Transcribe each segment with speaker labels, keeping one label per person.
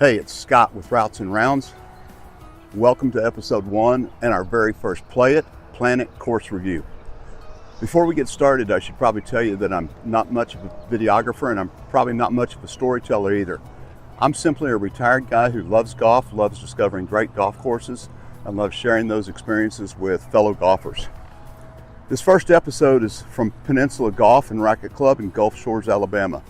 Speaker 1: Hey, it's Scott with Routes and Rounds. Welcome to episode 1 and our very first Play It, Plan It course review. Before we get started, I should probably tell you that I'm not much of a videographer and I'm probably not much of a storyteller either. I'm simply a retired guy who loves golf, loves discovering great golf courses, and loves sharing those experiences with fellow golfers. This first episode is from Peninsula Golf and Racquet Club in Gulf Shores, Alabama.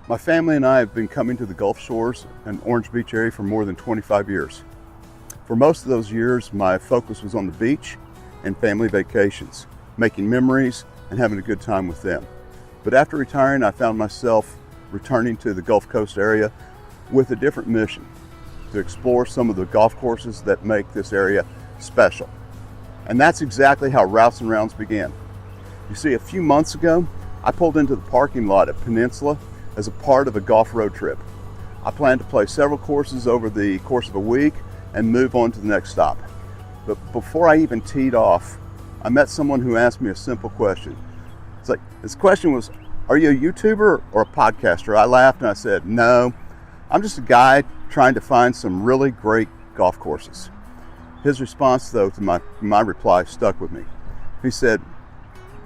Speaker 1: My family and I have been coming to the Gulf Shores and Orange Beach area for more than 25 years. For most of those years, my focus was on the beach and family vacations, making memories and having a good time with them. But after retiring, I found myself returning to the Gulf Coast area with a different mission, to explore some of the golf courses that make this area special. And that's exactly how Routes and Rounds began. You see, a few months ago, I pulled into the parking lot at Peninsula as a part of a golf road trip. I planned to play several courses over the course of a week and move on to the next stop. But before I even teed off, I met someone who asked me a simple question. His question was, "Are you a YouTuber or a podcaster?" I laughed and I said, "No, I'm just a guy trying to find some really great golf courses." His response, though, to my reply stuck with me. He said,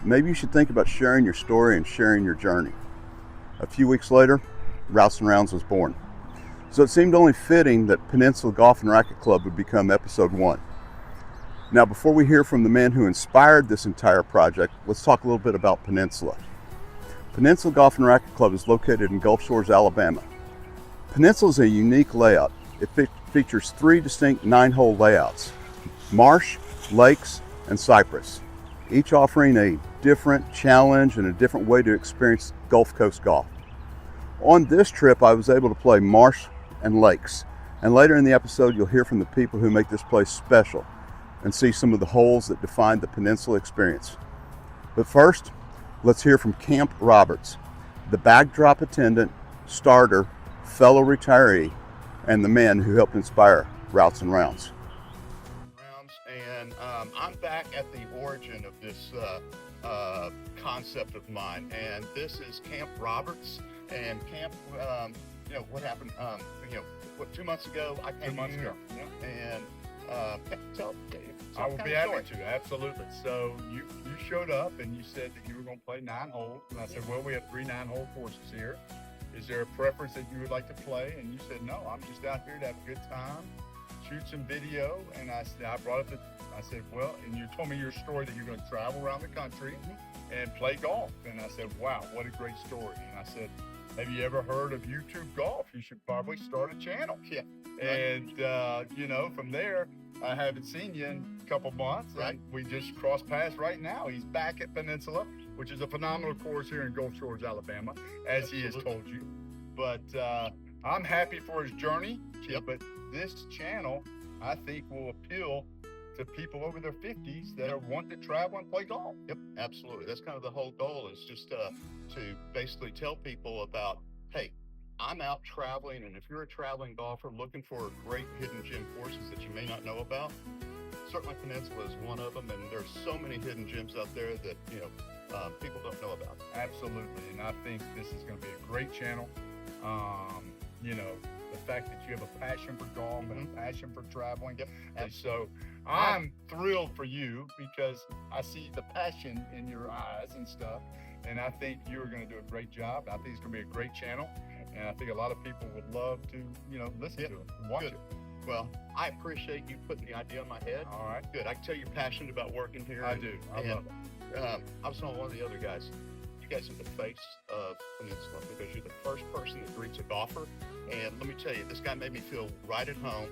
Speaker 1: "Maybe you should think about sharing your story and sharing your journey." A few weeks later, Routes and Rounds was born. So it seemed only fitting that Peninsula Golf and Racquet Club would become episode 1. Now, before we hear from the man who inspired this entire project, let's talk a little bit about Peninsula. Peninsula Golf and Racquet Club is located in Gulf Shores, Alabama. Peninsula is a unique layout. It features 3 distinct 9-hole layouts: Marsh, Lakes, and Cypress, each offering a different challenge and a different way to experience Gulf Coast golf. On this trip, I was able to play Marsh and Lakes, and later in the episode, you'll hear from the people who make this place special and see some of the holes that define the Peninsula experience. But first, let's hear from Camp Roberts, the backdrop attendant, starter, fellow retiree, and the man who helped inspire Routes and Rounds.
Speaker 2: And I'm back at the origin of this concept of mine, and this is Camp Roberts. And Camp, what happened? 2 months ago I came
Speaker 3: 2 months
Speaker 2: here,
Speaker 3: ago. Yeah.
Speaker 2: and
Speaker 3: I will be happy to, absolutely. So you showed up and you said that you were going to play 9 holes, and I said, well, we have 3 9-hole courses here. Is there a preference that you would like to play? And you said, no, I'm just out here to have a good time, shoot some video. And I said, well, and you told me your story that you're going to travel around the country and play golf. And I said, wow, what a great story. And I said, have you ever heard of YouTube Golf? You should probably start a channel.
Speaker 2: Yeah.
Speaker 3: And, from there, I haven't seen you in a couple months.
Speaker 2: Right.
Speaker 3: And we just crossed paths right now. He's back at Peninsula, which is a phenomenal course here in Gulf Shores, Alabama, as he has told you. But I'm happy for his journey.
Speaker 2: Yep.
Speaker 3: But this channel, I think, will appeal to people over their 50s that are wanting to travel and play golf.
Speaker 2: Yep, absolutely. That's kind of the whole goal, is just to basically tell people about, hey, I'm out traveling, and if you're a traveling golfer looking for great hidden gem courses that you may not know about, certainly Peninsula is one of them, and there's so many hidden gems out there that people don't know about.
Speaker 3: Absolutely, and I think this is going to be a great channel. The fact that you have a passion for golf and a passion for traveling.
Speaker 2: Yep.
Speaker 3: And so I'm thrilled for you because I see the passion in your eyes and stuff. And I think you're going to do a great job. I think it's going to be a great channel. And I think a lot of people would love to, listen to it and watch
Speaker 2: Good.
Speaker 3: it.
Speaker 2: Well, I appreciate you putting the idea in my head.
Speaker 3: All right.
Speaker 2: Good. I can tell you're passionate about working here.
Speaker 3: I do. I love it.
Speaker 2: I was telling one of the other guys, you guys are the face of Peninsula because you're the first person that greets a golfer. And let me tell you, this guy made me feel right at home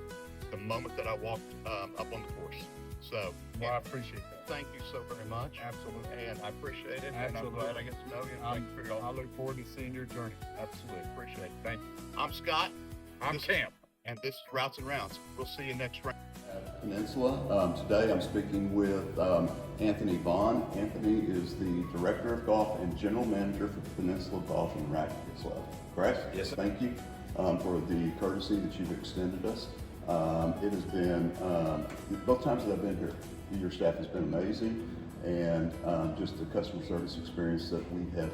Speaker 2: the moment that I walked up on the course. So,
Speaker 3: Well, I appreciate that.
Speaker 2: thank you so very much.
Speaker 3: Absolutely.
Speaker 2: And I appreciate it.
Speaker 3: Absolutely.
Speaker 2: And I'm glad I get to know you. And thank you for your
Speaker 3: I
Speaker 2: help.
Speaker 3: look forward to seeing your journey. Absolutely. Appreciate it. Thank you.
Speaker 2: I'm Scott.
Speaker 3: I'm Camp.
Speaker 2: And this is Routes and Rounds. We'll see you next round.
Speaker 1: At Peninsula. Today I'm speaking with Anthony Vaughn. Anthony is the Director of Golf and General Manager for the Peninsula Golf and Racquet Club. Correct?
Speaker 4: Yes, sir.
Speaker 1: Thank you for the courtesy that you've extended us. It has been, both times that I've been here, your staff has been amazing, and just the customer service experience that we have,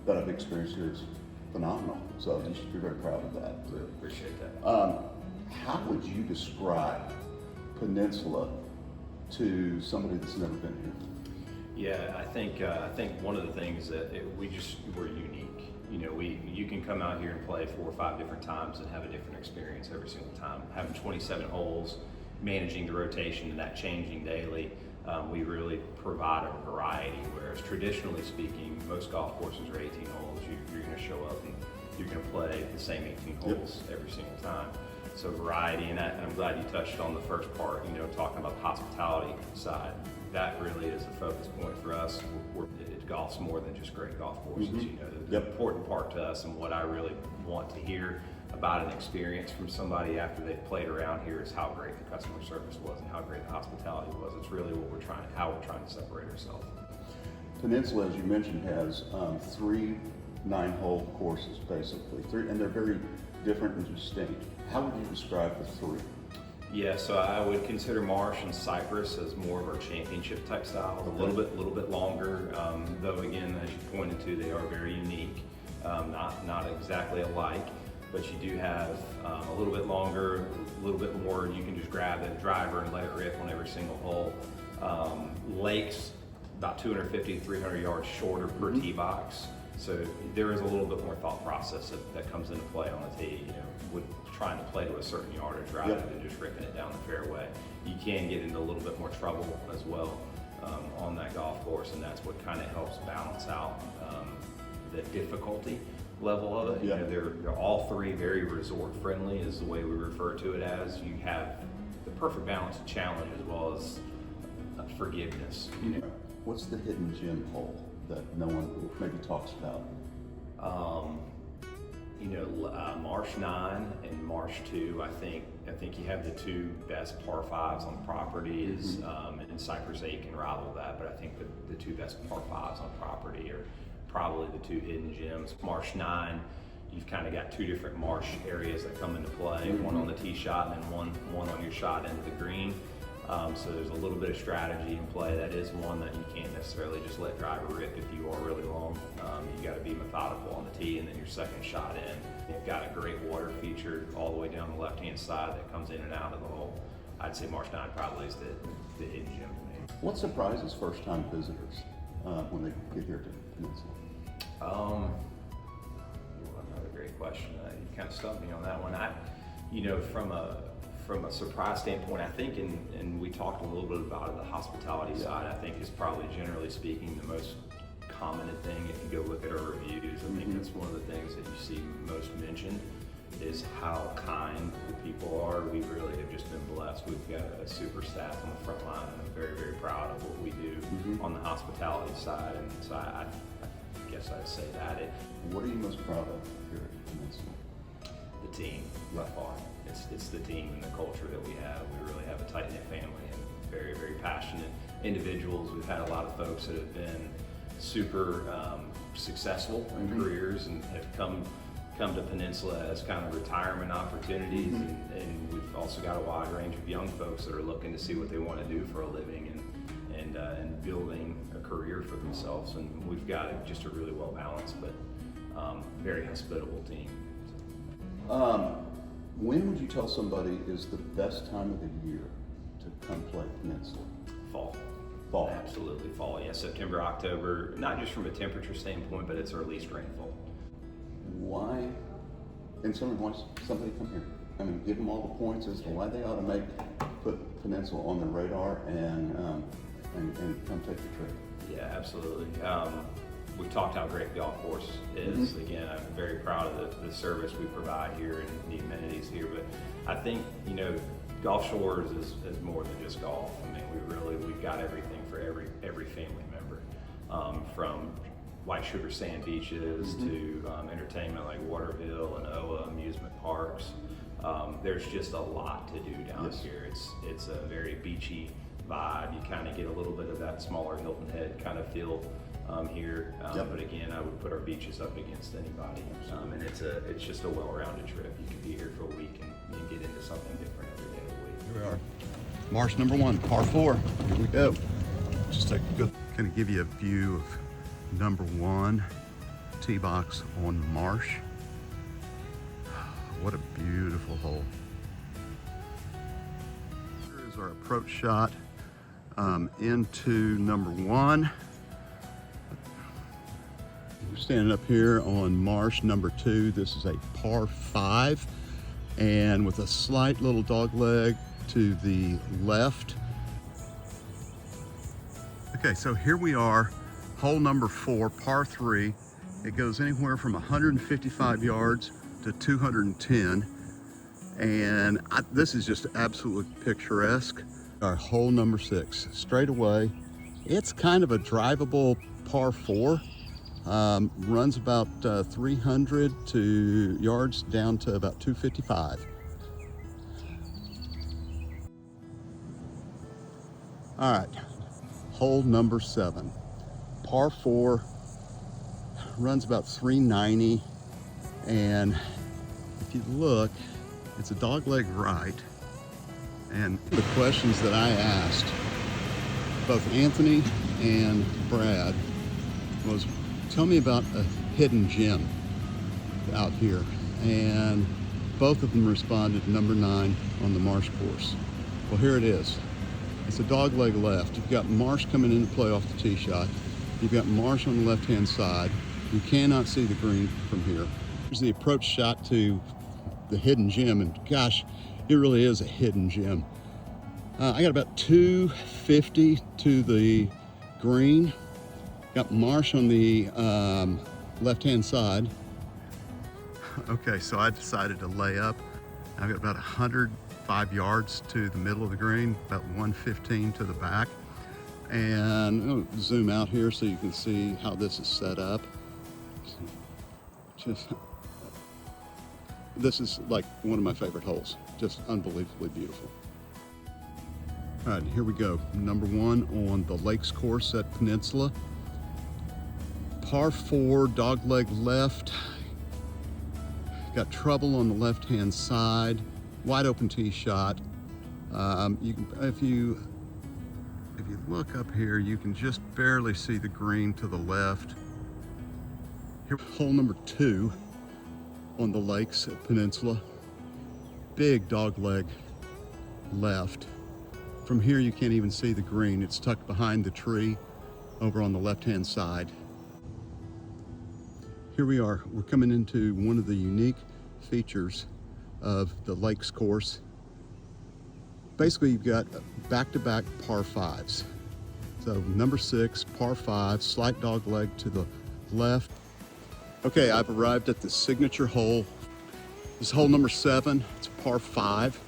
Speaker 1: that I've experienced here phenomenal. So you should be very proud of that.
Speaker 4: Really appreciate that.
Speaker 1: How would you describe Peninsula to somebody that's never been here?
Speaker 4: Yeah, I think one of the things that we're unique. You know, you can come out here and play 4 or 5 different times and have a different experience every single time. Having 27 holes, managing the rotation and that changing daily, we really provide a variety. Whereas traditionally speaking, most golf courses are 18 holes. You're going to show up and you're going to play the same 18 holes every single time. So variety, and I'm glad you touched on the first part. You know, talking about the hospitality side. That really is a focus point for us. Golf's more than just great golf courses. You know, the important part to us and what I really want to hear about an experience from somebody after they've played around here is how great the customer service was and how great the hospitality was. It's really how we're trying to separate ourselves.
Speaker 1: Peninsula, as you mentioned, has 3 9-hole courses, basically. 3, and they're very different and distinct. How would you describe the 3?
Speaker 4: Yeah, so I would consider Marsh and Cypress as more of our championship type styles, a little bit longer, though again, as you pointed to, they are very unique, not exactly alike, but you do have a little bit longer, a little bit more, you can just grab a driver and let it rip on every single hole. Lakes, about 250 to 300 yards shorter per tee box. So there is a little bit more thought process that comes into play on the tee, you know, with trying to play to a certain yardage rather than just ripping it down the fairway. You can get into a little bit more trouble as well on that golf course, and that's what kind of helps balance out the difficulty level of it. You know, they're all 3 very resort friendly is the way we refer to it as. You have the perfect balance of challenge as well as forgiveness. You know.
Speaker 1: What's the hidden gem hole that no one maybe talks about?
Speaker 4: You know, Marsh 9 and Marsh 2, I think you have the 2 best par 5s on the property, and Cypress 8 can rival that, but I think the 2 best par 5s on property are probably the 2 hidden gems. Marsh 9, you've kind of got 2 different marsh areas that come into play, one on the tee shot and then one on your shot into the green. So there's a little bit of strategy in play. That is one that you can't necessarily just let driver rip if you are really long. You got to be methodical on the tee, and then your second shot in. You've got a great water feature all the way down the left-hand side that comes in and out of the hole. I'd say Marsh 9 probably is the hidden gem to me.
Speaker 1: What surprises first-time visitors when they get here to Peninsula?
Speaker 4: Another great question. You kind of stumped me on that one. You know, from a surprise standpoint, I think, and we talked a little bit about it, the hospitality side, I think is probably generally speaking the most common thing. If you go look at our reviews, I think that's one of the things that you see most mentioned is how kind the people are. We really have just been blessed. We've got a super staff on the front line, and I'm very, very proud of what we do on the hospitality side. And so I guess I'd say that.
Speaker 1: What are you most proud of here at Peninsula?
Speaker 4: The team, by far. It's the team and the culture that we have. We really have a tight-knit family and very, very passionate individuals. We've had a lot of folks that have been super successful in careers and have come to Peninsula as kind of retirement opportunities, and we've also got a wide range of young folks that are looking to see what they want to do for a living and building a career for themselves. And we've got just a really well balanced but very hospitable team.
Speaker 1: When would you tell somebody is the best time of the year to come play Peninsula?
Speaker 4: Fall.
Speaker 1: Fall.
Speaker 4: Absolutely fall. Yeah, September, October, not just from a temperature standpoint, but it's our least rainfall.
Speaker 1: Why, and why somebody come here? I mean, give them all the points as to why they ought to put Peninsula on their radar and come take the trip.
Speaker 4: Yeah, absolutely. We've talked how great the golf course is. Again, I'm very proud of the service we provide here and the amenities here. But I think, you know, Gulf Shores is more than just golf. I mean, we've got everything for every family member, from white sugar sand beaches to entertainment like Waterville and OA amusement parks. There's just a lot to do down here. It's a very beachy vibe. You kind of get a little bit of that smaller Hilton Head kind of feel here, but again, I would put our beaches up against anybody, and it's just a well-rounded trip. You could be here for a week and get into something different every day of the week.
Speaker 1: Here we are, Marsh number 1, par 4. Here we go. Just take a good, kind of give you a view of number 1 tee box on Marsh. What a beautiful hole. Here is our approach shot into number 1. We're standing up here on Marsh number 2. This is a par 5, and with a slight little dog leg to the left. Okay, so here we are, hole number 4, par 3. It goes anywhere from 155 yards to 210, and this is just absolutely picturesque. Our hole number 6, straight away. It's kind of a drivable par 4. Runs about 300 yards down to about 255. All right, hole number 7, par 4, runs about 390, and if you look, it's a dogleg right. And the questions that I asked both Anthony and Brad was, tell me about a hidden gem out here. And both of them responded number 9 on the Marsh course. Well, here it is. It's a dogleg left. You've got Marsh coming into play off the tee shot. You've got Marsh on the left-hand side. You cannot see the green from here. Here's the approach shot to the hidden gem, and gosh, it really is a hidden gem. I got about 250 to the green. Got Marsh on the left-hand side. Okay, so I decided to lay up. I've got about 105 yards to the middle of the green, about 115 to the back. And I'm gonna zoom out here so you can see how this is set up. This is like one of my favorite holes. Just unbelievably beautiful. All right, here we go. Number 1 on the Lakes course at Peninsula. Par 4, dogleg left. Got trouble on the left-hand side. Wide open tee shot. You can, if you look up here, you can just barely see the green to the left. Here, hole number 2 on the Lakes at Peninsula. Big dogleg left. From here, you can't even see the green. It's tucked behind the tree over on the left-hand side. Here we are. We're coming into one of the unique features of the Lakes course. Basically, you've got back-to-back par 5s. So number 6, par 5, slight dog leg to the left. Okay, I've arrived at the signature hole. This is hole number 7. It's a par 5.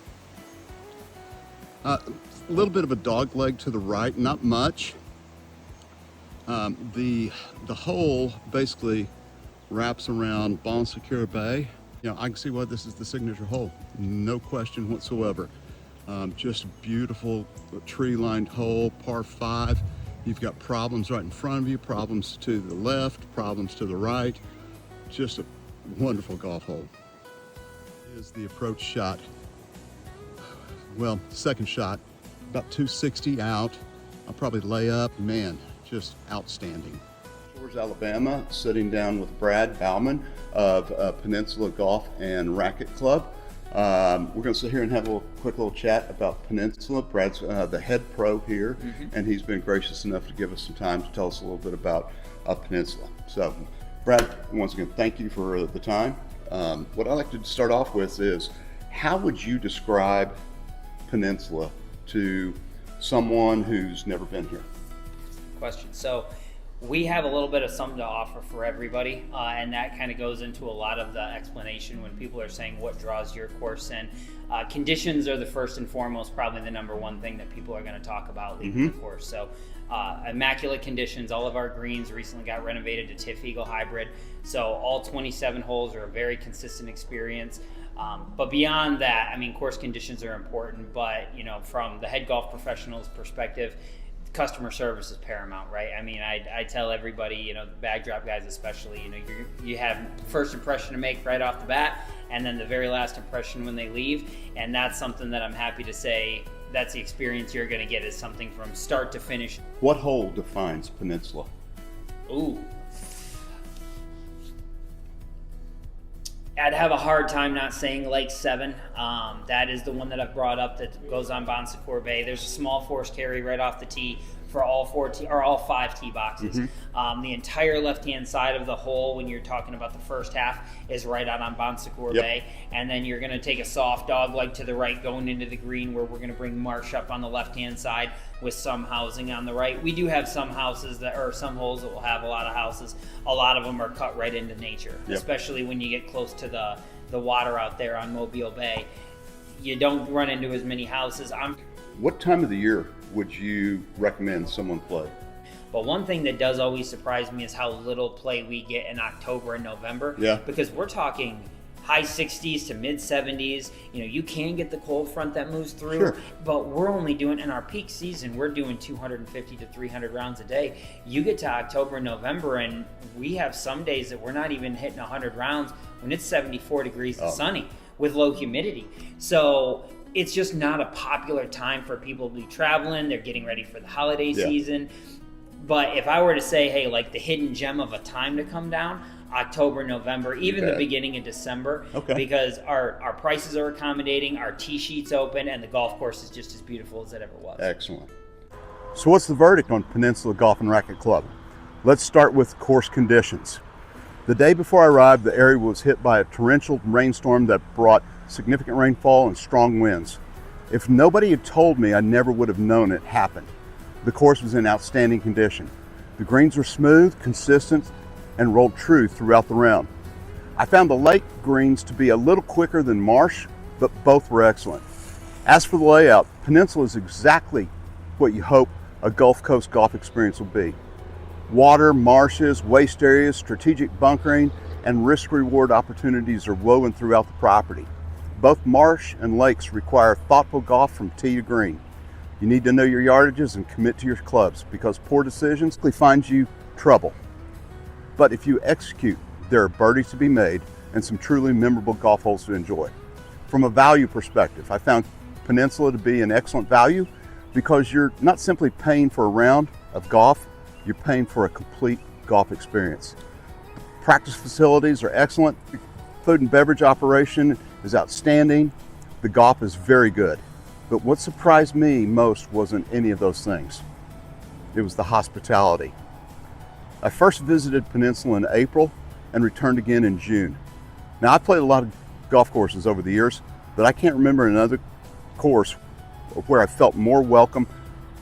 Speaker 1: A little bit of a dog leg to the right, not much. The hole basically wraps around Bon Secure Bay. You know, I can see why this is the signature hole, no question whatsoever. Just a beautiful tree-lined hole, par 5. You've got problems right in front of you, problems to the left, problems to the right. Just a wonderful golf hole. Here's the approach shot. Well, second shot, about 260 out. I'll probably lay up. Man, just outstanding. Alabama, sitting down with Brad Baumann of Peninsula Golf and Racquet Club. We're going to sit here and have a quick little chat about Peninsula. Brad's the head pro here, and he's been gracious enough to give us some time to tell us a little bit about Peninsula. So, Brad, once again, thank you for the time. What I'd like to start off with is, how would you describe Peninsula to someone who's never been here?
Speaker 5: Question. So we have a little bit of something to offer for everybody, and that kind of goes into a lot of the explanation when people are saying what draws your course in. Conditions are the first and foremost, probably the number one thing that people are going to talk about leaving the course. So immaculate conditions. All of our greens recently got renovated to TIF Eagle Hybrid, so all 27 holes are a very consistent experience. But beyond that, I mean, course conditions are important, but you know, from the head golf professional's perspective, customer service is paramount, right? I mean, I tell everybody, you know, the backdrop guys especially, you know, you have first impression to make right off the bat, and then the very last impression when they leave, and that's something that I'm happy to say, that's the experience you're gonna get, is something from start to finish.
Speaker 1: What hole defines Peninsula?
Speaker 5: Ooh. I'd have a hard time not saying Lake 7. That is the one that I've brought up that goes on Bon Secours Bay. There's a small force carry right off the tee for all 5 tee boxes. The entire left-hand side of the hole, when you're talking about the first half, is right out on Bon Secours Bay. And then you're going to take a soft dog leg to the right going into the green, where we're going to bring Marsh up on the left-hand side with some housing on the right. We do have some houses that, or some holes that will have a lot of houses. A lot of them are cut right into nature, especially when you get close to the water out there on Mobile Bay. You don't run into as many houses.
Speaker 1: What time of the year would you recommend someone play?
Speaker 5: But one thing that does always surprise me is how little play we get in October and November. Because we're talking high 60s to mid 70s. You can get the cold front that moves through, but we're only doing, in our peak season, we're doing 250 to 300 rounds a day. You get to October and November, and we have some days that we're not even hitting 100 rounds when it's 74 degrees and sunny with low humidity. So it's just not a popular time for people to be traveling. They're getting ready for the holiday season. But if I were to say, hey, like the hidden gem of a time to come down, October, November, even the beginning of December, because our prices are accommodating, our tee sheet's open, and the golf course is just as beautiful as it ever was.
Speaker 1: Excellent. So what's the verdict on Peninsula Golf and Racquet Club? Let's start with course conditions. The day before I arrived, the area was hit by a torrential rainstorm that brought significant rainfall and strong winds. If nobody had told me, I never would have known it happened. The course was in outstanding condition. The greens were smooth, consistent, and rolled true throughout the round. I found the lake greens to be a little quicker than Marsh, but both were excellent. As for the layout, Peninsula is exactly what you hope a Gulf Coast golf experience will be. Water, marshes, waste areas, strategic bunkering, and risk-reward opportunities are woven throughout the property. Both Marsh and Lakes require thoughtful golf from tee to green. You need to know your yardages and commit to your clubs, because poor decisions find you trouble. But if you execute, there are birdies to be made and some truly memorable golf holes to enjoy. From a value perspective, I found Peninsula to be an excellent value because you're not simply paying for a round of golf, you're paying for a complete golf experience. Practice facilities are excellent. Food and beverage operation is outstanding. The golf is very good. But what surprised me most wasn't any of those things. It was the hospitality. I first visited Peninsula in April and returned again in June. Now, I've played a lot of golf courses over the years, but I can't remember another course where I felt more welcome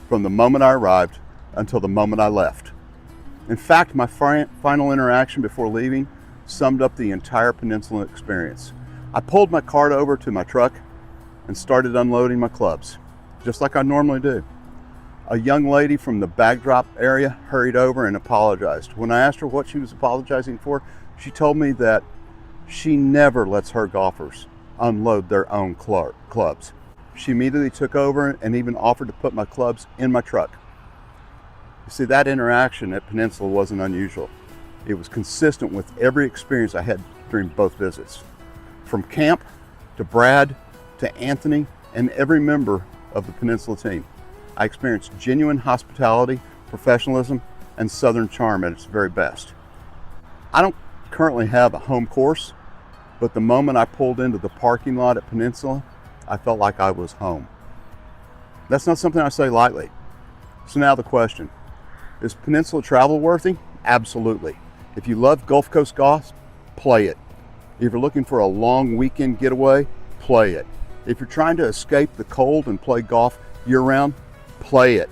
Speaker 1: from the moment I arrived until the moment I left. In fact, my final interaction before leaving summed up the entire Peninsula experience. I pulled my cart over to my truck and started unloading my clubs, just like I normally do. A young lady from the bag drop area hurried over and apologized. When I asked her what she was apologizing for, she told me that she never lets her golfers unload their own clubs. She immediately took over and even offered to put my clubs in my truck. You see, that interaction at Peninsula wasn't unusual. It was consistent with every experience I had during both visits. From camp to Brad to Anthony and every member of the Peninsula team, I experienced genuine hospitality, professionalism, and Southern charm at its very best. I don't currently have a home course, but the moment I pulled into the parking lot at Peninsula, I felt like I was home. That's not something I say lightly. So now the question, is Peninsula travel worthy? Absolutely. If you love Gulf Coast golf, play it. If you're looking for a long weekend getaway, play it. If you're trying to escape the cold and play golf year-round, play it.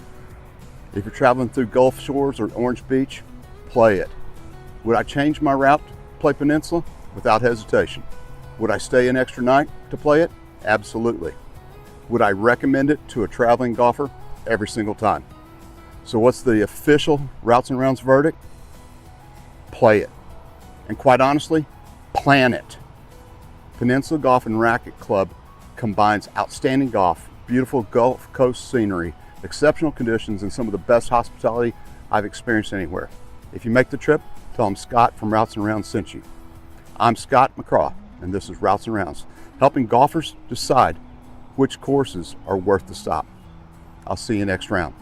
Speaker 1: If you're traveling through Gulf Shores or Orange Beach, play it. Would I change my route to play Peninsula? Without hesitation. Would I stay an extra night to play it? Absolutely. Would I recommend it to a traveling golfer? Every single time. So what's the official Routes and Rounds verdict? Play it. And quite honestly, plan it. Peninsula Golf and Racquet Club combines outstanding golf, beautiful Gulf Coast scenery, exceptional conditions, and some of the best hospitality I've experienced anywhere. If you make the trip, tell them Scott from Routes and Rounds sent you. I'm Scott McCraw, and this is Routes and Rounds, helping golfers decide which courses are worth the stop. I'll see you next round.